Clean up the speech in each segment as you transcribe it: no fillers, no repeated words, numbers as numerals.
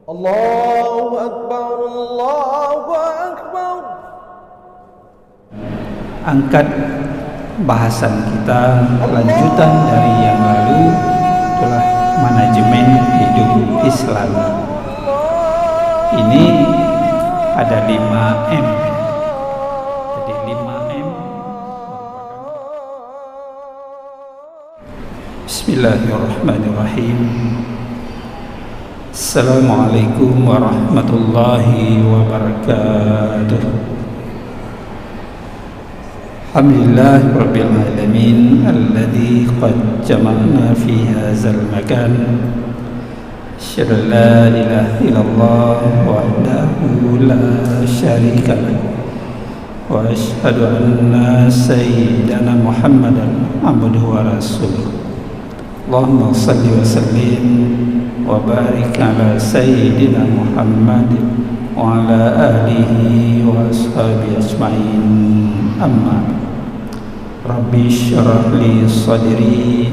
Allahu Akbar, Allahu Akbar. Angkat bahasan kita lanjutan dari yang lalu, itulah manajemen hidup Islam. Ini ada 5M. Jadi 5M merupakan Bismillahirrahmanirrahim. Assalamualaikum warahmatullahi wabarakatuh. Alhamdulillah rabbil alamin alladzi qad jama'na fi hadzal makan. Asyhadu an la ilaha illallah wahdahu la syarika lahu wa asyhadu anna sayyidana Muhammadan abduhu wa rasuluh. Allahumma shalli wa sallim wa barik ala sayyidina Muhammad wa ala alihi wa ashabihi ajma'in. Amma Rabbi syrah li sadri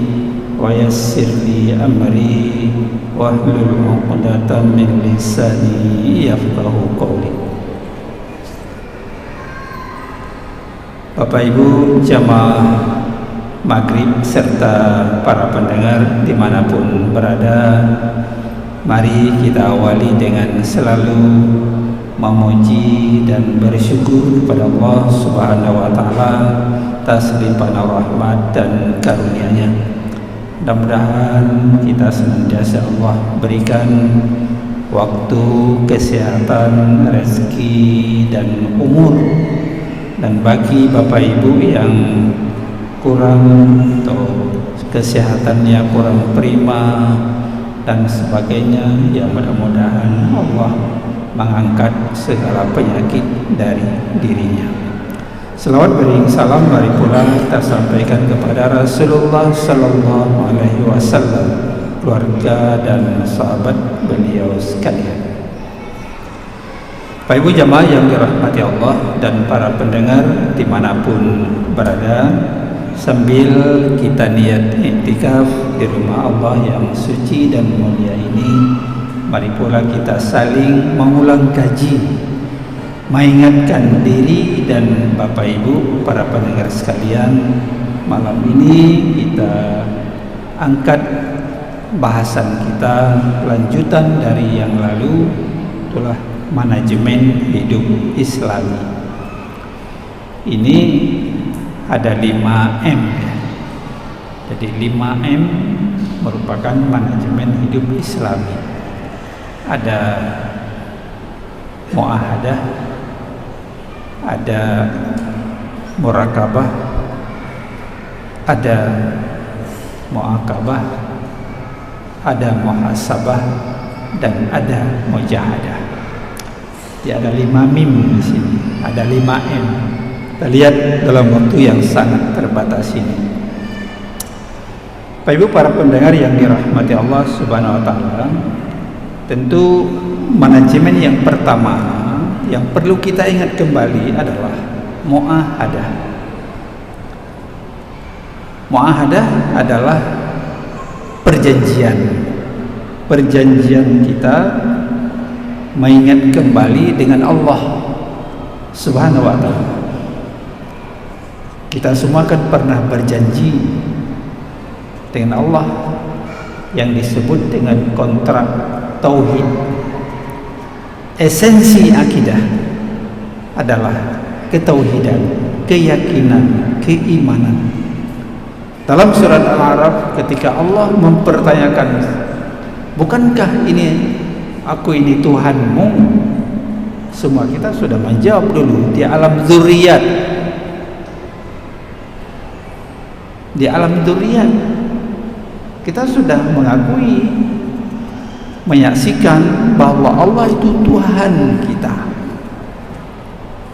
wa yassir li amri wa hlul 'uqdatam min lisani yafqahu qawli. Bapak Ibu jamaah Maghrib serta para pendengar dimanapun berada, mari kita awali dengan selalu memuji dan bersyukur kepada Allah Subhanahu wa Ta'ala atas limpahan rahmat dan karunia-Nya. Mudah-mudahan kita senantiasa Allah berikan waktu, kesehatan, rezeki dan umur. Dan bagi Bapak Ibu yang kurang atau kesehatannya kurang prima dan sebagainya, ya mudah-mudahan Allah mengangkat segala penyakit dari dirinya. Selawat beri salam mari pula kita sampaikan kepada Rasulullah sallallahu alaihi wasallam, keluarga dan sahabat beliau sekalian. Bapak Ibu jamaah yang dirahmati Allah dan para pendengar dimanapun berada, sambil kita niat iktikaf di rumah Allah yang suci dan mulia ini, mari pula kita saling mengulang kaji, mengingatkan diri dan Bapak Ibu para pendengar sekalian. Malam ini kita angkat bahasan kita lanjutan dari yang lalu, itulah manajemen hidup Islami. Ini ada 5M ya. Jadi 5M merupakan manajemen hidup Islami. Ada muahadah, ada murakabah, ada muakabah, ada muhasabah, dan ada mujahadah. Jadi ada 5 mim di sini, ada 5M. Kita lihat dalam waktu yang sangat terbatas ini. Bapak Ibu para pendengar yang dirahmati Allah Subhanahu wa Ta'ala, tentu manajemen yang pertama yang perlu kita ingat kembali adalah muahadah. Muahadah adalah perjanjian kita mengingat kembali dengan Allah Subhanahu wa Ta'ala. Kita semua kan pernah berjanji dengan Allah yang disebut dengan kontrak tauhid. Esensi akidah adalah ketauhidan, keyakinan, keimanan. Dalam surat Al-A'raf ketika Allah mempertanyakan, bukankah ini aku ini Tuhanmu? Semua kita sudah menjawab dulu di alam zuriyat. Di alam dzurriyyah kita sudah mengakui, menyaksikan bahwa Allah itu Tuhan kita.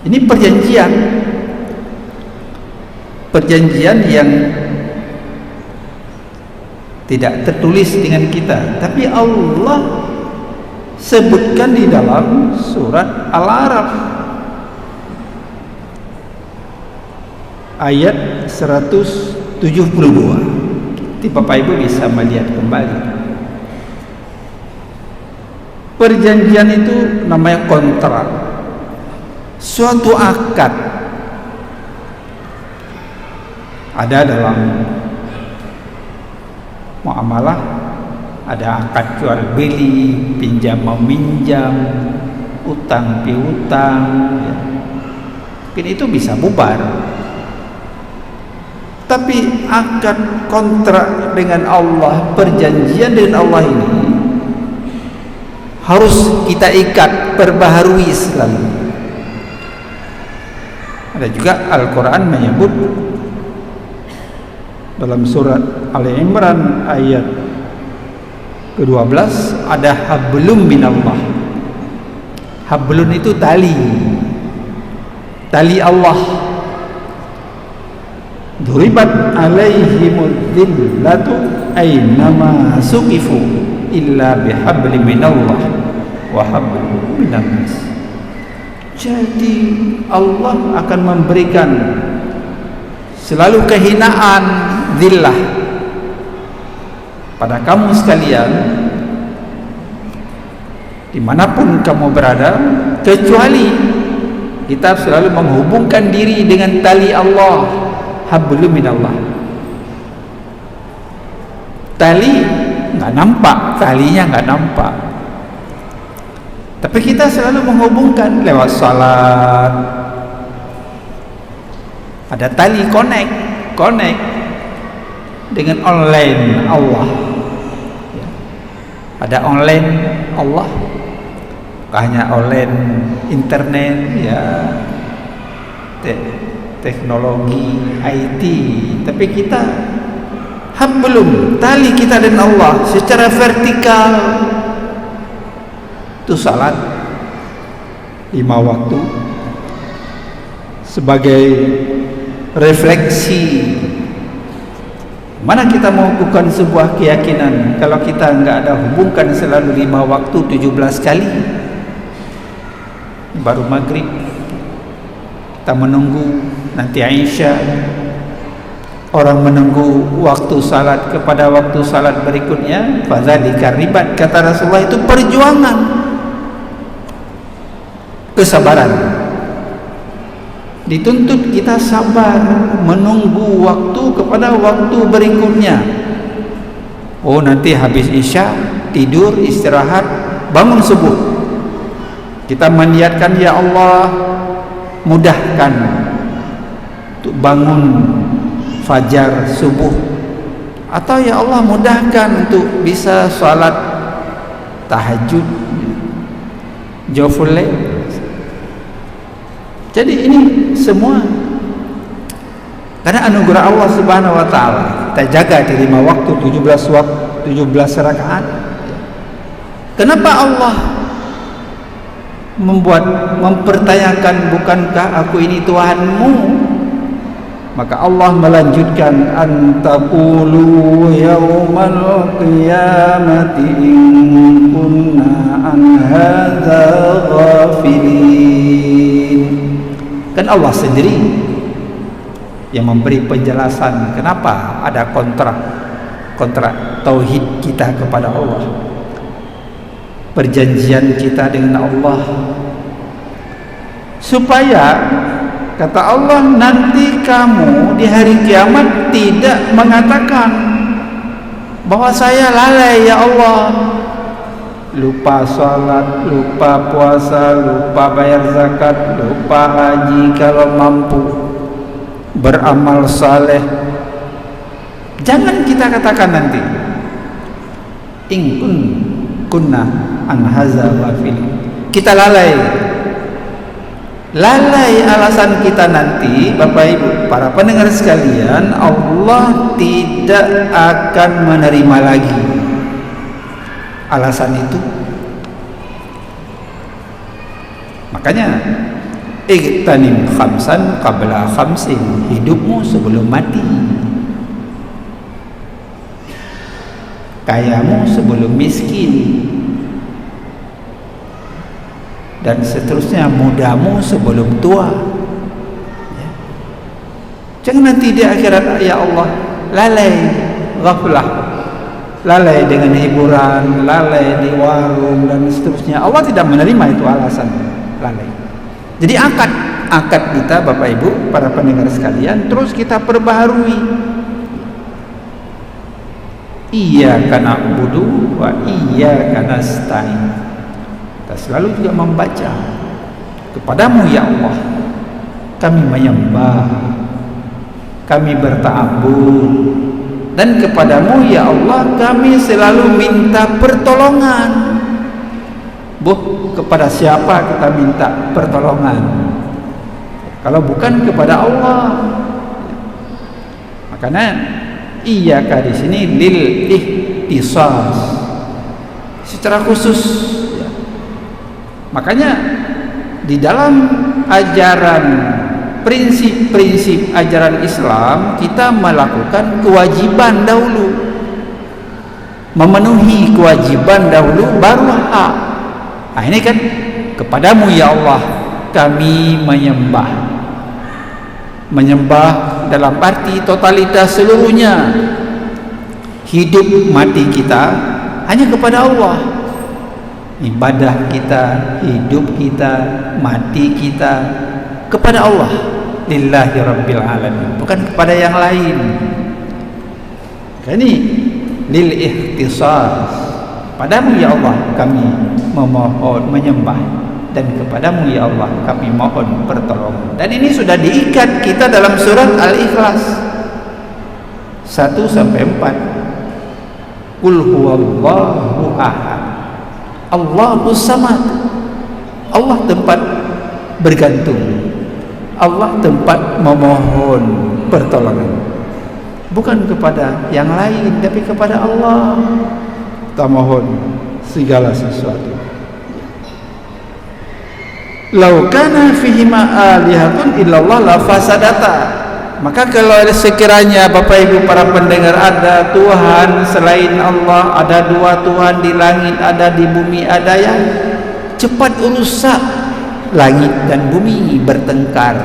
Ini perjanjian yang tidak tertulis dengan kita, tapi Allah sebutkan di dalam surat Al-A'raf ayat 172. Bapak Ibu bisa melihat kembali Perjanjian itu namanya kontrak, suatu akad. Ada dalam muamalah, ada akad jual beli, pinjam meminjam, utang piutang, ya. Mungkin itu bisa bubar. Tapi akad kontrak dengan Allah, perjanjian dengan Allah ini harus kita ikat, perbaharui selalu. Ada juga Al-Quran menyebut dalam surat Ali Imran ayat ke-12 ada hablum minallah. Hablun itu tali Allah. Duribat alaihimud dhillatu aynama suqifu illa bihablim minallah wa hablum minan nas. Jadi Allah akan memberikan selalu kehinaan, dhillah pada kamu sekalian dimanapun kamu berada, kecuali kita selalu menghubungkan diri dengan tali Allah, hablum minallah. Tali nggak nampak, talinya nggak nampak, tapi kita selalu menghubungkan lewat salat. Ada tali connect dengan online Allah. Ada online Allah, hanya online internet, ya, teknologi IT, tapi kita hablum, tali kita dengan Allah secara vertikal. Itu salat 5 waktu sebagai refleksi. Mana kita mengukuhkan sebuah keyakinan kalau kita enggak ada hubungkan selalu 5 waktu 17 kali. Baru maghrib kita menunggu, nanti Aisyah, orang menunggu waktu salat kepada waktu salat berikutnya, fadzalika ribat, kata Rasulullah, itu perjuangan, kesabaran. Dituntut kita sabar menunggu waktu kepada waktu berikutnya. Oh, nanti habis Isya tidur istirahat, bangun subuh kita meniatkan, ya Allah mudahkan untuk bangun fajar subuh, atau ya Allah mudahkan untuk bisa salat tahajud, jawful lail. Jadi ini semua karena anugerah Allah Subhanahu wa taala. Kita jaga di 5 waktu 17 rakaat. Kenapa Allah mempertanyakan, bukankah aku ini Tuhanmu? Maka Allah melanjutkan, antaqulu yaumal qiyamati in kunna an hadza ghafilin. Kan Allah sendiri yang memberi penjelasan kenapa ada kontrak tauhid kita kepada Allah, perjanjian kita dengan Allah, supaya kata Allah nanti kamu di hari kiamat tidak mengatakan bahwa saya lalai ya Allah, lupa salat, lupa puasa, lupa bayar zakat, lupa haji kalau mampu, beramal saleh. Jangan kita katakan nanti in kunna an hadza ghafil, kita lalai alasan kita nanti. Bapak Ibu para pendengar sekalian, Allah tidak akan menerima lagi alasan itu. Makanya igtanim khamsan qabla khamsin, hidupmu sebelum mati, kayamu sebelum miskin, dan seterusnya, mudamu sebelum tua. Jangan nanti di akhirat ya Allah lalai, ghaflah, lalai dengan hiburan, lalai di warung dan seterusnya. Allah tidak menerima itu alasan lalai. Jadi akad kita Bapak Ibu para pendengar sekalian terus kita perbaharui. Iyyaka na'budu wa iyyaka nasta'in. Kita selalu juga membaca, kepadamu ya Allah kami menyembah, kami berta'abbud, dan kepadamu ya Allah kami selalu minta pertolongan. Kepada siapa kita minta pertolongan kalau bukan kepada Allah? Makanya iyyaka di sini lil ihtisas, secara khusus ya. Makanya di dalam ajaran prinsip-prinsip ajaran Islam kita melakukan kewajiban dahulu, memenuhi kewajiban dahulu baru hak. Nah ini kan kepadamu ya Allah kami menyembah dalam arti totalitas seluruhnya, hidup mati kita hanya kepada Allah. Ibadah kita, hidup kita, mati kita kepada Allah, lillahi rabbil alamin, bukan kepada yang lain. Ini lil ihtisas, padamu ya Allah kami memohon menyembah, dan kepadamu ya Allah kami mohon pertolongan. Dan ini sudah diikat kita dalam surat Al-Ikhlas 1-4. Qul huwallahu ahad, Allahus samad. Allah tempat bergantung, Allah tempat memohon pertolongan, bukan kepada yang lain tapi kepada Allah kita mohon segala sesuatu. Lau kana fihima alihatun illallah la fasadata. Maka kalau sekiranya Bapak Ibu para pendengar ada Tuhan selain Allah, ada dua Tuhan di langit, ada di bumi, ada yang cepat rusak. Langit dan bumi bertengkar,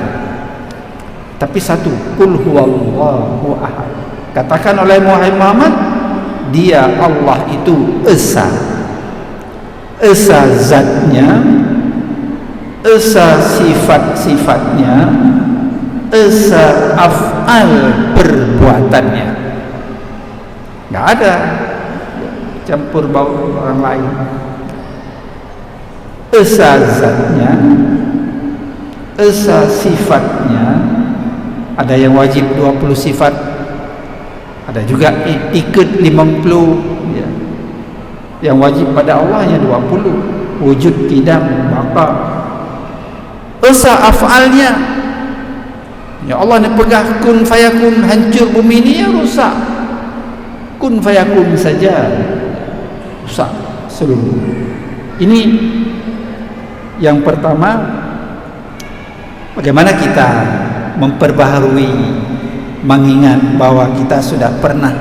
tapi satu, qul huwallahu ahad. Katakan oleh Muhammad, dia Allah itu esa zatnya, esa sifat-sifatnya, esa af'al perbuatannya. Nggak ada campur baur orang lain. Esa zatnya, esa sifatnya. Ada yang wajib 20 sifat, ada juga ikut 50 ya. Yang wajib pada Allah hanya 20, wujud, qidam, baqa. Esa af'alnya, ya Allah ni pegah kun fayakun, hancur bumi ini ya rusak, kun fayakun saja rusak seluruh. Ini yang pertama, bagaimana kita memperbaharui, mengingat bahwa kita sudah pernah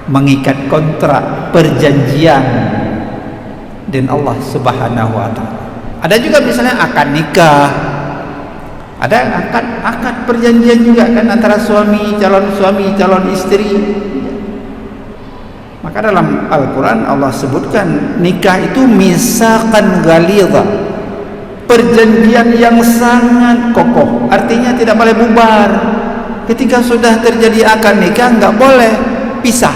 mengikat kontrak perjanjian dengan Allah Subhanahu wa taala. Ada juga misalnya akad nikah, ada akad perjanjian juga kan antara suami, calon istri. Maka dalam Al-Quran Allah sebutkan nikah itu misaqan ghalidha, perjanjian yang sangat kokoh, artinya tidak boleh bubar. Ketika sudah terjadi akad nikah enggak boleh pisah,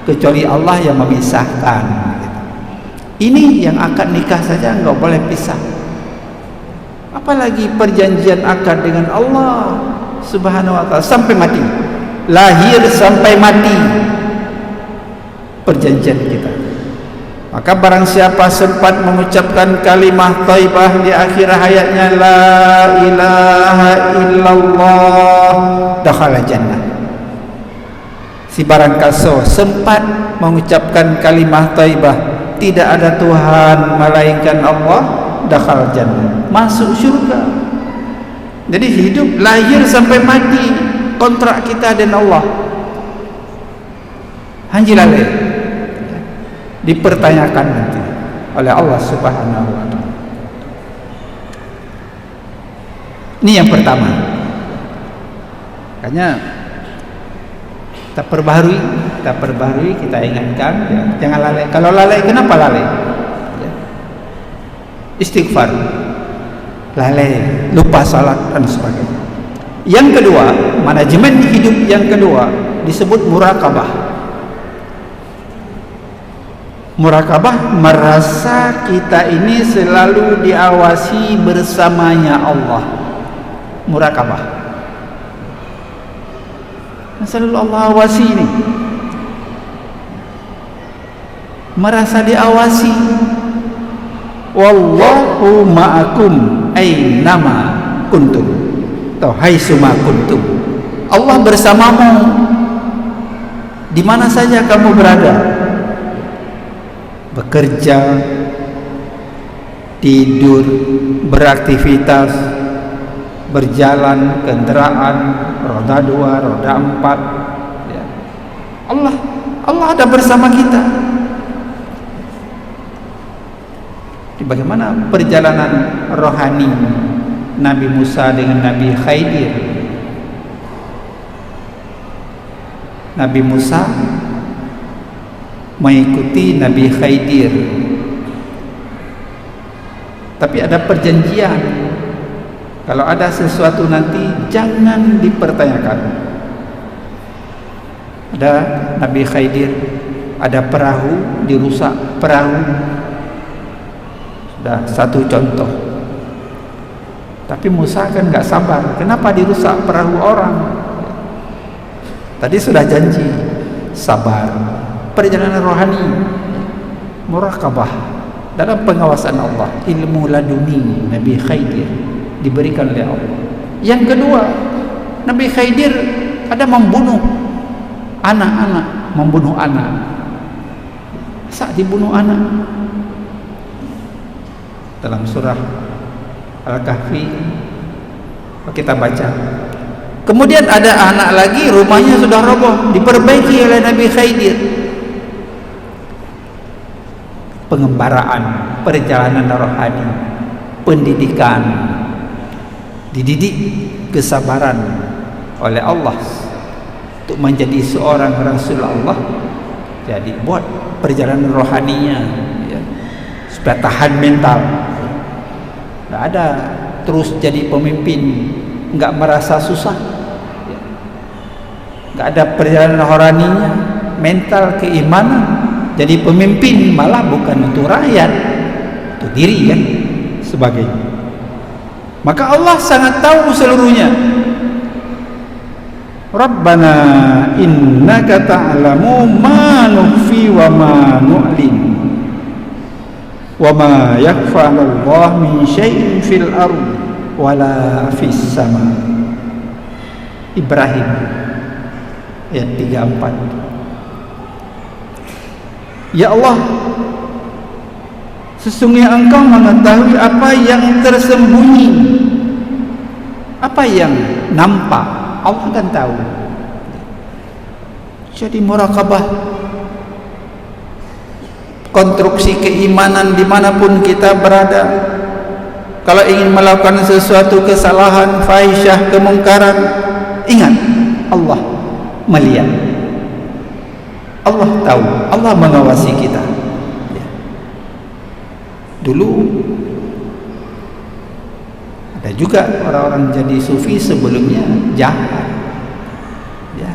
kecuali Allah yang memisahkan. Ini yang akad nikah saja enggak boleh pisah, apalagi perjanjian akad dengan Allah Subhanahu wa taala sampai mati, lahir sampai mati perjanjian kita. Maka barang siapa sempat mengucapkan kalimah thayyibah di akhir hayatnya, la ilaha illallah, dakhala jannah. Si barang kaso sempat mengucapkan kalimah thayyibah, tidak ada Tuhan melainkan Allah, dakhala jannah, masuk syurga. Jadi hidup, lahir sampai mati, kontrak kita dengan Allah hanjilale dipertanyakan nanti oleh Allah Subhanahu wa taala. Ini yang pertama. Makanya kita perbaharui kita perbarui, kita ingatkan, ya. Jangan lalai. Kalau lalai, kenapa lalai? Ya. Istighfar, lalai, lupa salat dan sebagainya. Yang kedua, manajemen hidup yang kedua disebut murakabah. Murakabah, merasa kita ini selalu diawasi bersamanya Allah. Murakabah, selalu Allah awasi ini, merasa diawasi. Wallahu ma'akum aynama kuntum, atau haitsuma kuntum. Allah bersamamu di mana saja kamu berada. Bekerja, tidur, beraktivitas, berjalan, kendaraan, roda 2, roda 4, ya. Allah ada bersama kita. Bagaimana perjalanan rohani Nabi Musa dengan Nabi Khidir? Nabi Musa mengikuti Nabi Khidir, tapi ada perjanjian, kalau ada sesuatu nanti jangan dipertanyakan. Ada Nabi Khidir, ada perahu dirusak, perahu sudah satu contoh. Tapi Musa kan nggak sabar, kenapa dirusak perahu orang? Tadi sudah janji, sabar. Perjalanan rohani, murakabah dalam pengawasan Allah, ilmu laduni Nabi Khidir diberikan oleh Allah. Yang kedua, Nabi Khidir ada membunuh anak-anak, membunuh anak. Saat dibunuh anak, dalam surah Al-Kahfi kita baca. Kemudian ada anak lagi, rumahnya sudah roboh, diperbaiki oleh Nabi Khidir. Pengembaraan, perjalanan rohani, pendidikan, dididik kesabaran oleh Allah untuk menjadi seorang Rasul Allah. Jadi buat perjalanan rohaninya, ya, supaya tahan mental. Tidak ada terus jadi pemimpin nggak merasa susah, ya. Nggak ada perjalanan rohaninya, mental, keimanan. Jadi pemimpin malah bukan untuk rakyat, untuk diri kan, sebagainya. Maka Allah sangat tahu seluruhnya. Rabbana innaka ta'lamu ma nukhfi wa ma nu'lin wa ma yakhfa 'ala Allah min syai'in fil ardi wala fis sama. Ibrahim ayat 34. Ya Allah, sesungguhnya Engkau mengetahui apa yang tersembunyi, apa yang nampak, Allah kan tahu. Jadi murakabah, konstruksi keimanan dimanapun kita berada. Kalau ingin melakukan sesuatu kesalahan, fahisyah, kemungkaran, ingat Allah melihat, Allah tahu, Allah mengawasi kita. Ya. Dulu ada juga orang-orang jadi sufi sebelumnya jahat. Ya.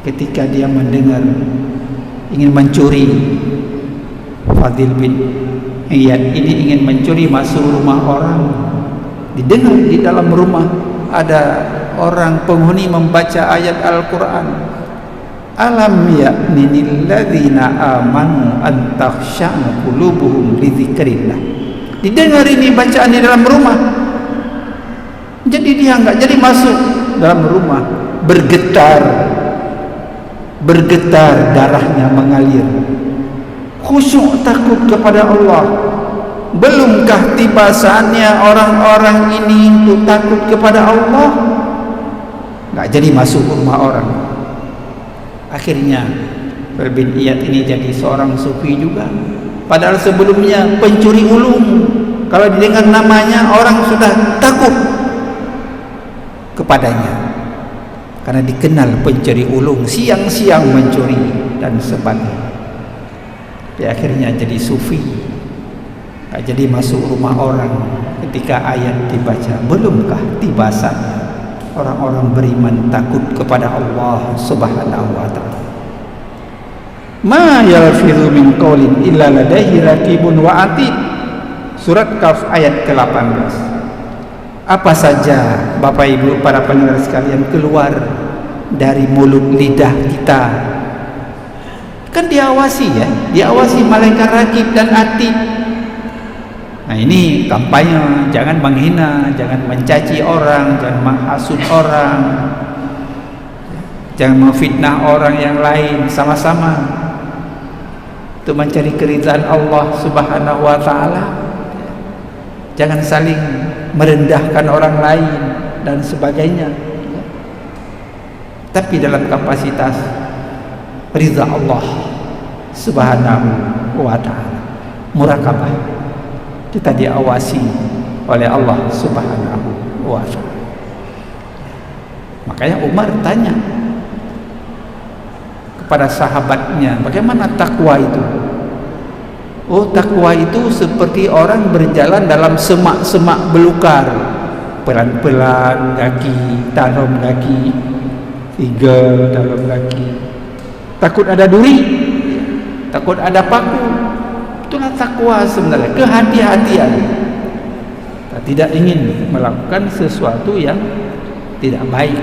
Ketika dia mendengar ingin mencuri, Fadil bin Iyad ini ingin mencuri masuk rumah orang, didengar di dalam rumah ada orang penghuni membaca ayat Al-Quran. Alam ya'ninil ladzina amanu an takhsha'a qulubuhum li dzikrillah. Didengar ini bacaan di dalam rumah, jadi dia enggak jadi masuk dalam rumah, bergetar darahnya mengalir, khusyuk takut kepada Allah. Belumkah tiba saatnya orang-orang ini untuk takut kepada Allah? Enggak jadi masuk rumah orang. Akhirnya bin Iyad ini jadi seorang sufi juga. Padahal sebelumnya pencuri ulung, kalau didengar namanya orang sudah takut kepadanya. karena dikenal pencuri ulung, siang-siang mencuri dan sebagainya. Tapi akhirnya jadi sufi, jadi masuk rumah orang ketika ayat dibaca. Belumkah tiba saatnya orang-orang beriman takut kepada Allah Subhanahu wa ta'ala. Ma yalfidhu min qawlin illa ladaihi raqibun wa atid. Surat Kaf ayat ke-18. Apa saja Bapak Ibu para pendengar sekalian keluar dari mulut lidah kita kan diawasi ya, diawasi malaikat raqib dan atid. Nah ini kampanye, jangan menghina, jangan mencaci orang, jangan menghasut orang, jangan memfitnah orang yang lain, sama-sama untuk mencari keridhaan Allah Subhanahu wa ta'ala. Jangan saling merendahkan orang lain dan sebagainya, tapi dalam kapasitas ridha Allah Subhanahu wa ta'ala. Murakabah, kita diawasi oleh Allah Subhanahu wa ta'ala. Makanya Umar tanya kepada sahabatnya, bagaimana takwa itu? Oh, takwa itu seperti orang berjalan dalam semak-semak belukar, pelan-pelan kaki, dalam kaki, 3 dalam kaki. Takut ada duri, takut ada paku. Itulah takwa sebenarnya, kehati-hatian. Kita tidak ingin melakukan sesuatu yang tidak baik.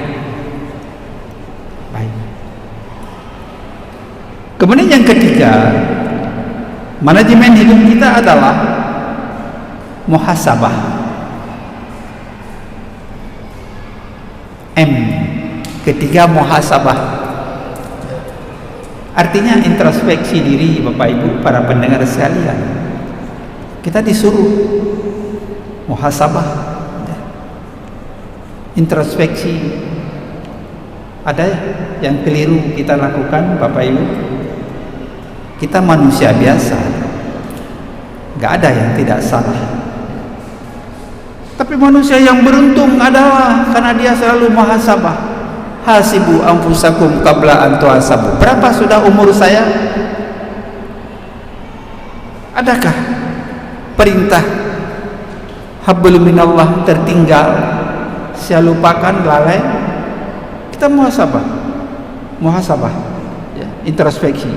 Kemudian yang ketiga, manajemen hidup kita adalah muhasabah. Ketiga, muhasabah. Artinya introspeksi diri Bapak Ibu para pendengar sekalian. Kita disuruh muhasabah, introspeksi. Ada yang keliru kita lakukan Bapak Ibu? Kita manusia biasa, gak ada yang tidak salah. Tapi manusia yang beruntung adalah karena dia selalu muhasabah. Hasibu anfusakum qabla an tuhasabu. Berapa sudah umur saya? Adakah perintah hablum minallah tertinggal, saya lupakan, lalai? Kita muhasabah, ya, introspeksi.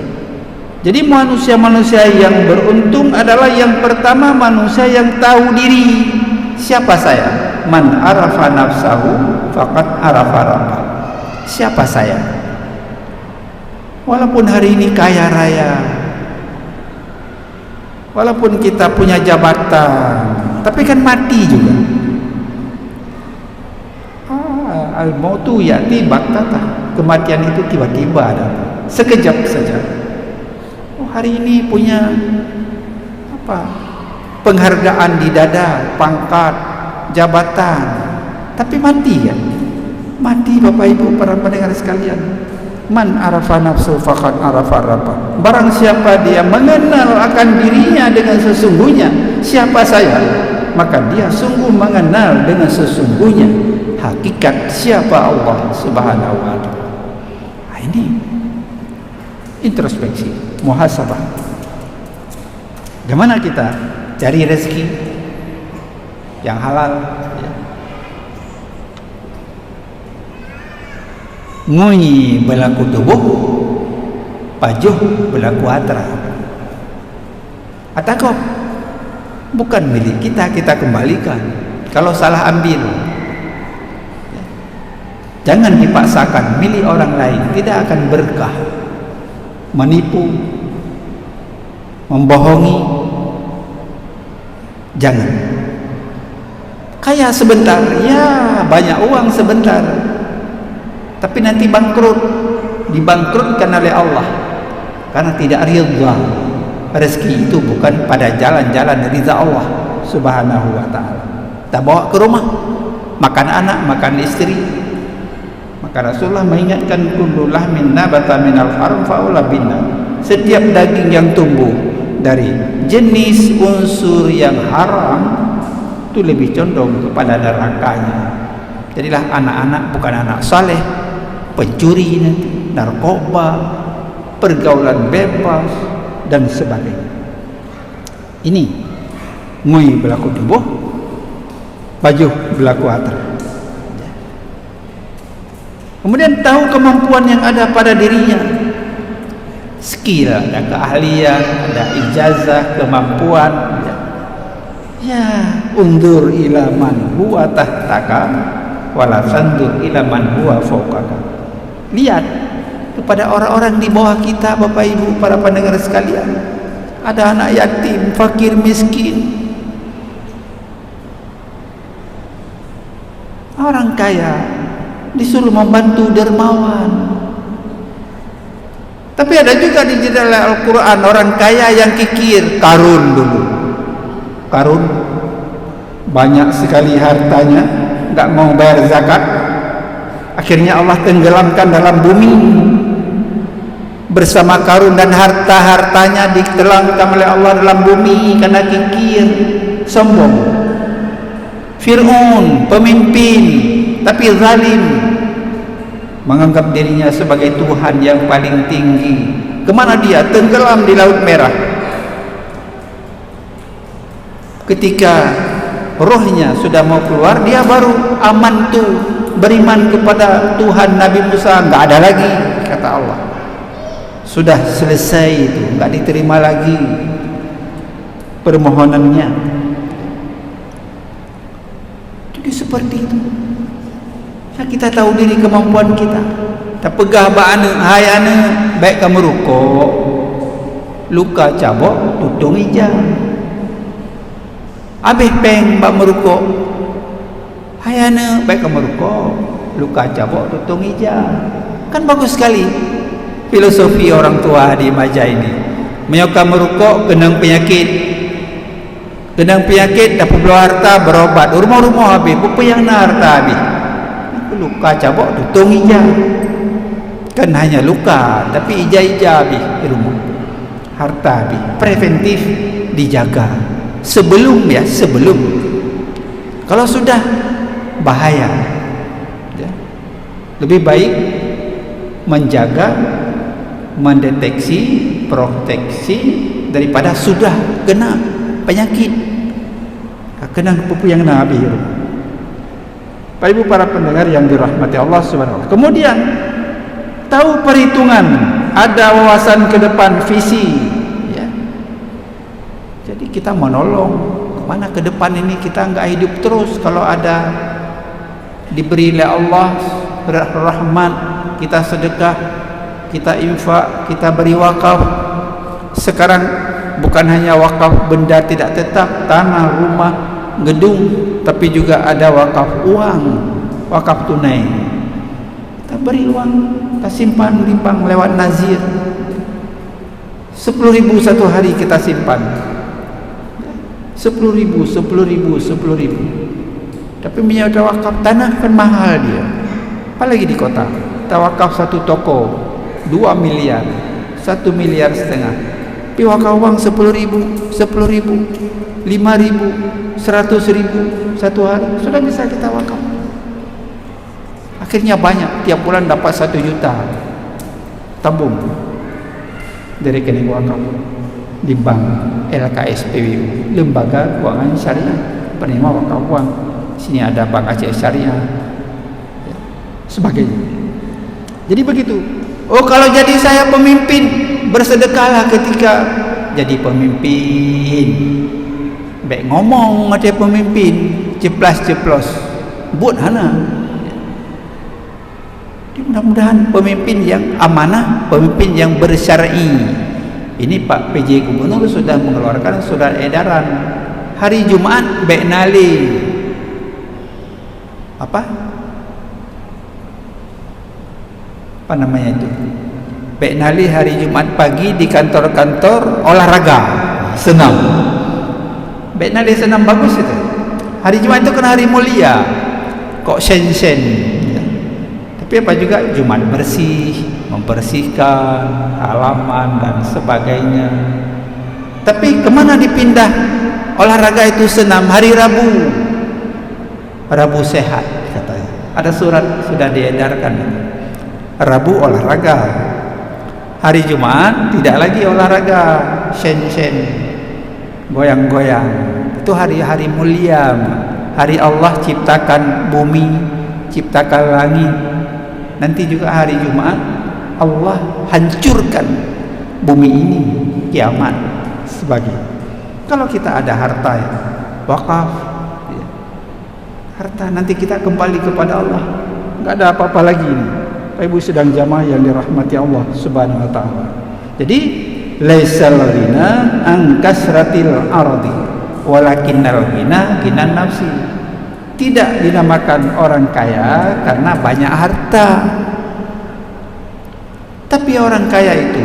Jadi manusia-manusia yang beruntung adalah yang pertama manusia yang tahu diri. Siapa saya? Man arafa nafsahu faqad arafa rabbah. Siapa saya? Walaupun hari ini kaya raya, walaupun kita punya jabatan, tapi kan mati juga. Al-mautu ya'ti baghtatan. Kematian itu tiba-tiba datang, sekejap saja. Hari ini punya penghargaan di dada, pangkat, jabatan, tapi mati kan? Mati Bapak Ibu para pendengar sekalian. Man arafa nafsu faqad arafa rabbah. Barang siapa dia mengenal akan dirinya dengan sesungguhnya, siapa saya, maka dia sungguh mengenal dengan sesungguhnya hakikat siapa Allah Subhanahu wa ta'ala. Nah, ini introspeksi, muhasabah. Gimana kita cari rezeki yang halal, ya. Ngui berlaku tubuh, pajuh berlaku atra. Atau bukan milik kita, kita kembalikan. Kalau salah ambil, jangan dipaksakan, milik orang lain, tidak akan berkah. Menipu, membohongi, jangan. Kaya sebentar, ya banyak uang sebentar, tapi nanti bangkrut, dibangkrutkan oleh Allah karena tidak ridha. Rezeki itu bukan pada jalan-jalan ridha Allah Subhanahu wa ta'ala. Kita bawa ke rumah, makan anak, makan istri. Maka Rasulullah mengingatkan, kullu lahmin nabata minal haram fa'ula binna. Setiap daging yang tumbuh dari jenis unsur yang haram itu lebih condong kepada nerakanya. Jadilah anak-anak bukan anak saleh, pencuri nanti, narkoba, pergaulan bebas dan sebagainya. Ini ngui berlaku tubuh, baju berlaku atas. Kemudian tahu kemampuan yang ada pada dirinya, skill, ada keahlian, ada ijazah, kemampuan. Ya, undur ila man huwa tahtaka wala tandur ila man huwa fawqaka. Lihat kepada orang-orang di bawah kita, Bapak Ibu, para pendengar sekalian. Ada anak yatim, fakir, miskin. Orang kaya disuruh membantu dermawan. Tapi ada juga di dalam Al-Quran orang kaya yang kikir. Karun dulu, Karun banyak sekali hartanya, enggak mau bayar zakat. Akhirnya Allah tenggelamkan dalam bumi bersama Karun, dan harta-hartanya ditenggelamkan oleh Allah dalam bumi karena kikir, sombong. Fir'aun pemimpin tapi zalim, menganggap dirinya sebagai Tuhan yang paling tinggi. Kemana dia? Tenggelam di Laut Merah. Ketika rohnya sudah mau keluar, dia baru aman tuh, beriman kepada Tuhan Nabi Musa. Enggak ada lagi, kata Allah. Sudah selesai itu, enggak diterima lagi permohonannya. Jadi seperti itu. Kita tahu diri kemampuan kita. Tak pegah ba'ana, hai ana, baik kamu rukuk, luka cabok, tutung ija. Habis peng bak merukuk, hai ana, baik kamu rukuk, luka cabok, tutung ija. Kan bagus sekali filosofi orang tua di Majah ini. Menyokap merukuk, kenang penyakit, dah perlu harta, berobat, rumah-rumah habis, yang harta habis. Luka cabok tutung ija. Kan hanya luka, tapi ija-ija habis di rumah, harta habis. Preventif dijaga sebelum. Kalau sudah bahaya, ya. Lebih baik menjaga, mendeteksi, proteksi daripada sudah kena penyakit, kena yang habis. Bapak Ibu para pendengar yang dirahmati Allah Subhanahu wa taala. Kemudian tahu perhitungan, ada wawasan ke depan, visi, ya. Jadi kita menolong kemana ke depan ini. Kita enggak hidup terus. Kalau ada diberi oleh Allah rahmat, kita sedekah, kita infak, kita beri wakaf. Sekarang bukan hanya wakaf benda tidak tetap, tanah, rumah, gedung, tapi juga ada wakaf uang, wakaf tunai. Kita beri uang, kita simpan limpang lewat nazir. 10.000 satu hari kita simpan. 10.000. Tapi menyewa wakaf tanah kan mahal dia. Apalagi di kota. Kita wakaf satu toko 2 miliar, 1,5 miliar. Tapi wakaf uang 10.000, 5.000, 100.000 satu hari, sudah bisa kita wakaf. Akhirnya banyak, tiap bulan dapat 1 juta tabung dari rekening wakaf di bank LKSPWU, Lembaga Keuangan Syariah, penerima wakaf uang. Sini ada Bank Aceh Syariah, sebagainya. Jadi begitu. Oh, kalau jadi saya pemimpin, bersedekahlah ketika jadi pemimpin. Baik ngomong ada pemimpin, ceplas-ceplos, buat hana. Mudah-mudahan pemimpin yang amanah, pemimpin yang bersyar'i. Ini Pak PJ Gubernur sudah mengeluarkan surat edaran hari Jumat baik nali apa namanya itu, baik nali hari Jumat pagi di kantor-kantor olahraga, senam. Baik nali senam bagus itu. Hari Jumat itu kan hari mulia, kok sen-sen. Tapi apa juga Jumat bersih, membersihkan halaman dan sebagainya. Tapi kemana dipindah olahraga itu senam? Hari Rabu, Rabu sehat katanya. Ada surat sudah diedarkan. Rabu olahraga. Hari Jumat tidak lagi olahraga, shen-shen, goyang-goyang. Itu hari-hari mulia. Hari Allah ciptakan bumi, ciptakan langit. Nanti juga hari Jumat Allah hancurkan bumi ini, kiamat sebagai. Kalau kita ada harta ya, wakaf ya, harta nanti kita kembali kepada Allah, nggak ada apa-apa lagi ini. Bapak Ibu sedang jamaah yang dirahmati Allah Subhanahu wa taala. Jadi laisal ghina an kasratil ardi walakinnal ghina ghinan nafsi. Tidak dinamakan orang kaya karena banyak harta, tapi orang kaya itu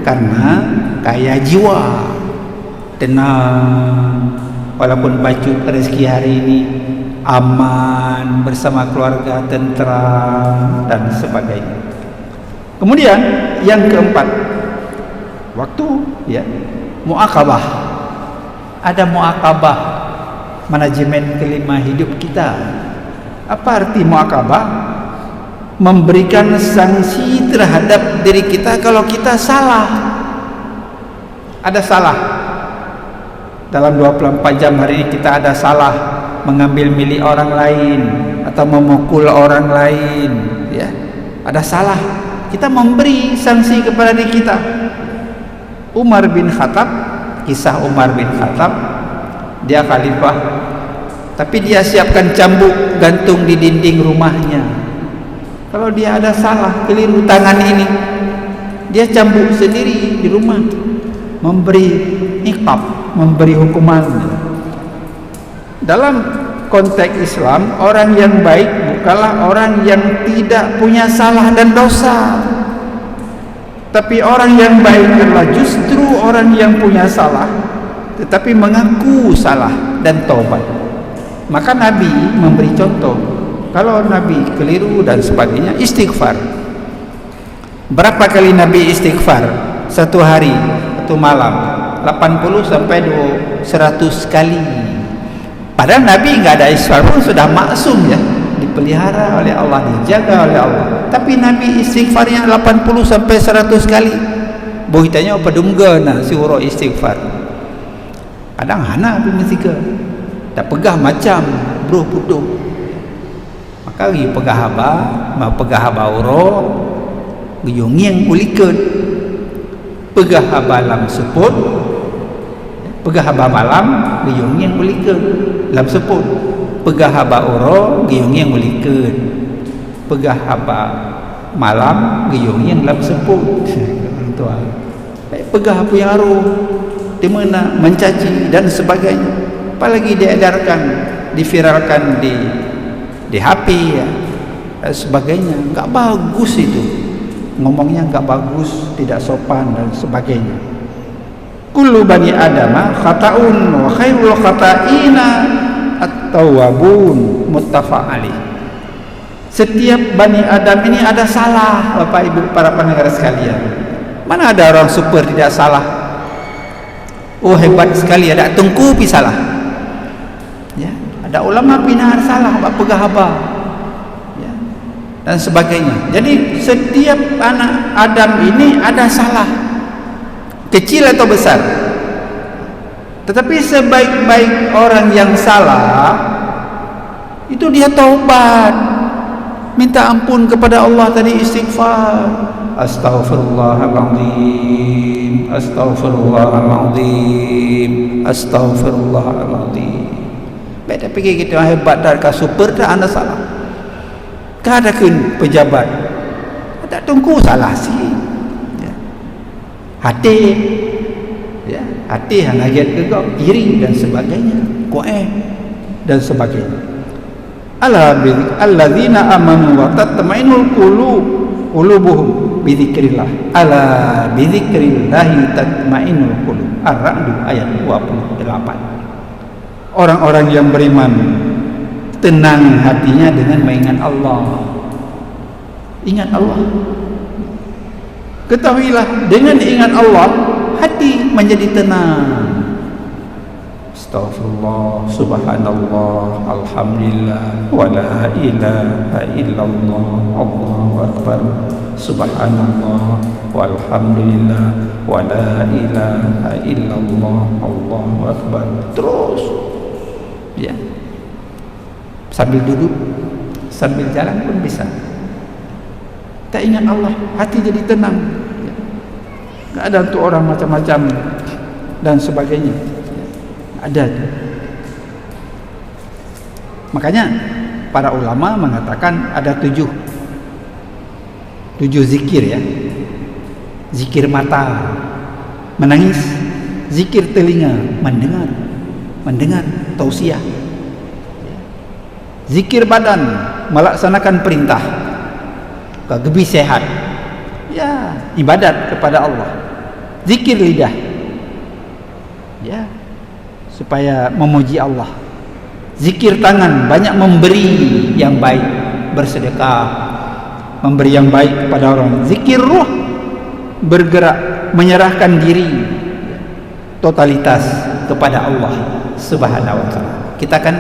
karena kaya jiwa, tenang, walaupun baju rezeki hari ini aman, bersama keluarga, tentram dan sebagainya. Kemudian yang keempat, waktu ya, muakabah. Ada muakabah, manajemen kelima hidup kita. Apa arti muakabah? Memberikan sanksi terhadap diri kita kalau kita salah. Ada salah dalam 24 jam hari ini, kita ada salah mengambil milik orang lain atau memukul orang lain ya, ada salah, kita memberi sanksi kepada diri kita. Umar bin Khattab, kisah Umar bin Khattab, dia khalifah, tapi dia siapkan cambuk gantung di dinding rumahnya. Kalau dia ada salah, keliru tangan ini, dia cambuk sendiri di rumah, memberi iqab, memberi hukuman. Dalam konteks Islam, orang yang baik bukanlah orang yang tidak punya salah dan dosa, tapi orang yang baik adalah justru orang yang punya salah tetapi mengaku salah dan taubat. Maka Nabi memberi contoh, kalau Nabi keliru dan sebagainya, istighfar. Berapa kali Nabi istighfar? Satu hari, satu malam, 80 sampai 100 kali. Padahal Nabi nggak ada istighfar pun sudah maksum ya, dipelihara oleh Allah, dijaga oleh Allah. Tapi Nabi istighfarnya 80 sampai 100 kali. Bohitanya apa dumgana si uro istighfar. Kadang hana pun mesti tak pegah macam bro putuh. Maka gi pegah haba, ma pegah haba uro, giyongiang ulikeun. Pegah haba lam seput, pegah haba malam giyongiang ulikeun. Lam seput pegah haba uro giyongiang ulikeun. Pegah haba malam giyongiang lam seput. Orang tua. Pegah apa yang aru, di mana mencaci dan sebagainya. Apalagi diedarkan, diviralkan di HP ya, dan sebagainya. Enggak bagus itu. Ngomongnya enggak bagus, tidak sopan dan sebagainya. Kullu bani adama khata'un wa khairul khata'ina at-tawwabun, muttafaq alaih. Setiap bani Adam ini ada salah, Bapak Ibu para pendengar sekalian. Mana ada orang super tidak salah? Oh hebat sekali, ada tengku pi salah. Ya, ada ulama pinar salah, bab pegah haba. Ya, dan sebagainya. Jadi setiap anak Adam ini ada salah, kecil atau besar. Tetapi sebaik-baik orang yang salah itu dia taubat, minta ampun kepada Allah, tadi istighfar. Astaghfirullahaladzim, astaghfirullahaladzim, astaghfirullahaladzim. Baik, tapi kita hebat dan super dah anda salah. Kadang pejabat tak tunggu salah sih. Ya. Hati, ya, hati hanaget gegap, iri dan sebagainya, kuat dan sebagainya. Alladzina amanu wa tatma'innul qulubuhum bidzikrillah, ala bidzikrillah tatma'innul qulub. Ar-Ra'd ayat 28. Orang-orang yang beriman tenang hatinya dengan mengingat Allah. Ingat Allah. Ketahuilah dengan ingat Allah hati menjadi tenang. Astaghfirullah, subhanallah, alhamdulillah, wa la ilaha illallah, Allahu akbar. Subhanallah, walhamdulillah, wa la ilaha illallah, Allahu akbar. Terus ya, sambil duduk, sambil jalan pun bisa. Tak ingat Allah, hati jadi tenang. Tak ada untuk orang macam-macam dan sebagainya. Ada. Makanya para ulama mengatakan ada tujuh zikir ya. Zikir mata, menangis. Zikir telinga, mendengar tausiah. Zikir badan, melaksanakan perintah. Kegebi sehat, ya ibadat kepada Allah. Zikir lidah, ya supaya memuji Allah. Zikir tangan, banyak memberi yang baik, bersedekah, memberi yang baik kepada orang. Zikir ruh, bergerak, menyerahkan diri totalitas kepada Allah Subhanahu wa taala. Kita kan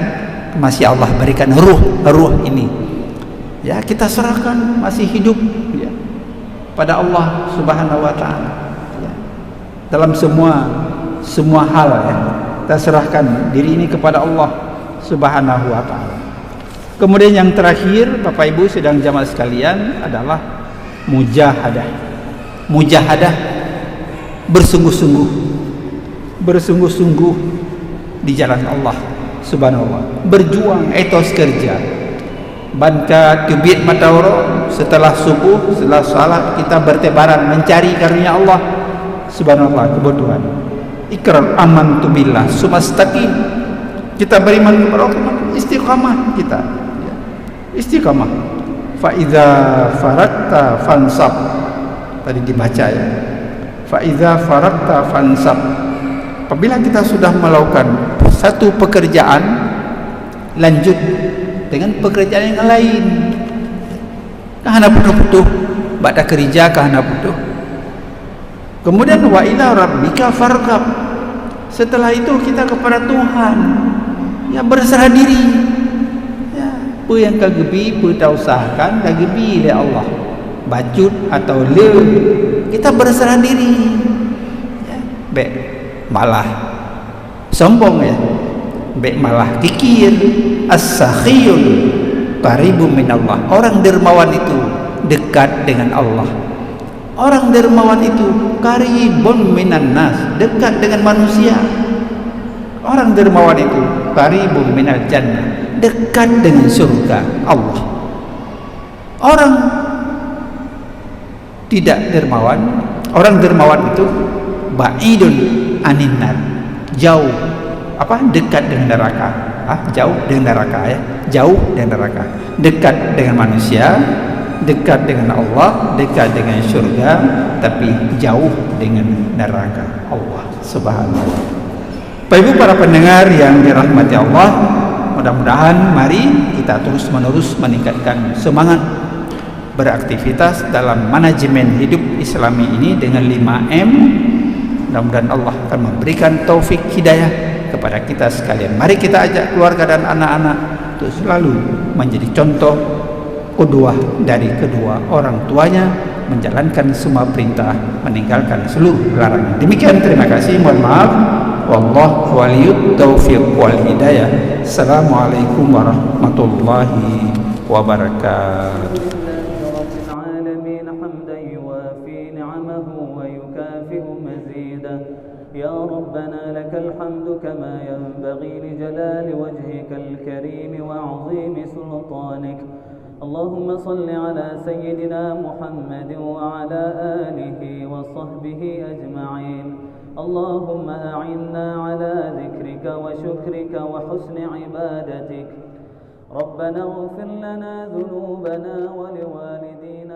masih Allah berikan ruh ini. Ya, kita serahkan masih hidup ya, pada Allah Subhanahu wa taala. Ya. Dalam semua hal ya, kita serahkan diri ini kepada Allah Subhanahu wa taala. Kemudian yang terakhir, Bapak Ibu sedang jamaah sekalian, adalah mujahadah. Mujahadah, bersungguh-sungguh di jalan Allah Subhanahu wa taala. Berjuang, etos kerja. Banta tubit matawaro, setelah subuh, setelah salat kita bertebaran mencari karunia Allah Subhanahu wa taala, kebutuhan. Ikrar amantu billah sumastaqim, kita beriman kepada Allah, istiqamah kita ya. Istiqamah. Fa iza farakta fansab, tadi dibaca ya. Fa iza farakta fansab, apabila kita sudah melakukan satu pekerjaan, lanjut dengan pekerjaan yang lain. Kahana putuh-putuh, ba'da kerja kahana putuh. Kemudian wa ila rabbika farghab, setelah itu kita kepada Tuhan ya, berserah diri ya. Apa yang kagebi, apa tak usahakan kagebi oleh Allah, bacut atau le, kita berserah diri ya. Baik malah sombong ya, baik malah kikir. As-sakhiyun qaribun minallah, orang dermawan itu dekat dengan Allah. Orang dermawan itu qaribun minan nas, dekat dengan manusia. Orang dermawan itu qaribun minal jannah, dekat dengan surga Allah. Orang tidak dermawan, orang dermawan itu ba'idun anin nar, jauh dekat dengan neraka. Jauh dengan neraka ya, jauh dengan neraka, dekat dengan manusia, dekat dengan Allah, dekat dengan surga, tapi jauh dengan neraka Allah Subhanahu wa taala. Bapak Ibu para pendengar yang dirahmati Allah, mudah-mudahan mari kita terus-menerus meningkatkan semangat beraktivitas dalam manajemen hidup Islami ini dengan 5M. Mudah-mudahan Allah akan memberikan taufik hidayah kepada kita sekalian. Mari kita ajak keluarga dan anak-anak untuk selalu menjadi contoh qudwah dari kedua orang tuanya, menjalankan semua perintah, meninggalkan seluruh larangan. Demikian, terima kasih, mohon maaf. Wallahu waliyut taufiq wal hidayah. Assalamualaikum warahmatullahi wabarakatuh. يا ربنا لك الحمد كما ينبغي لجلال وجهك الكريم وعظيم سلطانك. اللهم صل على سيدنا محمد وعلى آله وصحبه أجمعين. اللهم أعنا على ذكرك وشكرك وحسن عبادتك. ربنا اغفر لنا ذنوبنا ولوالدينا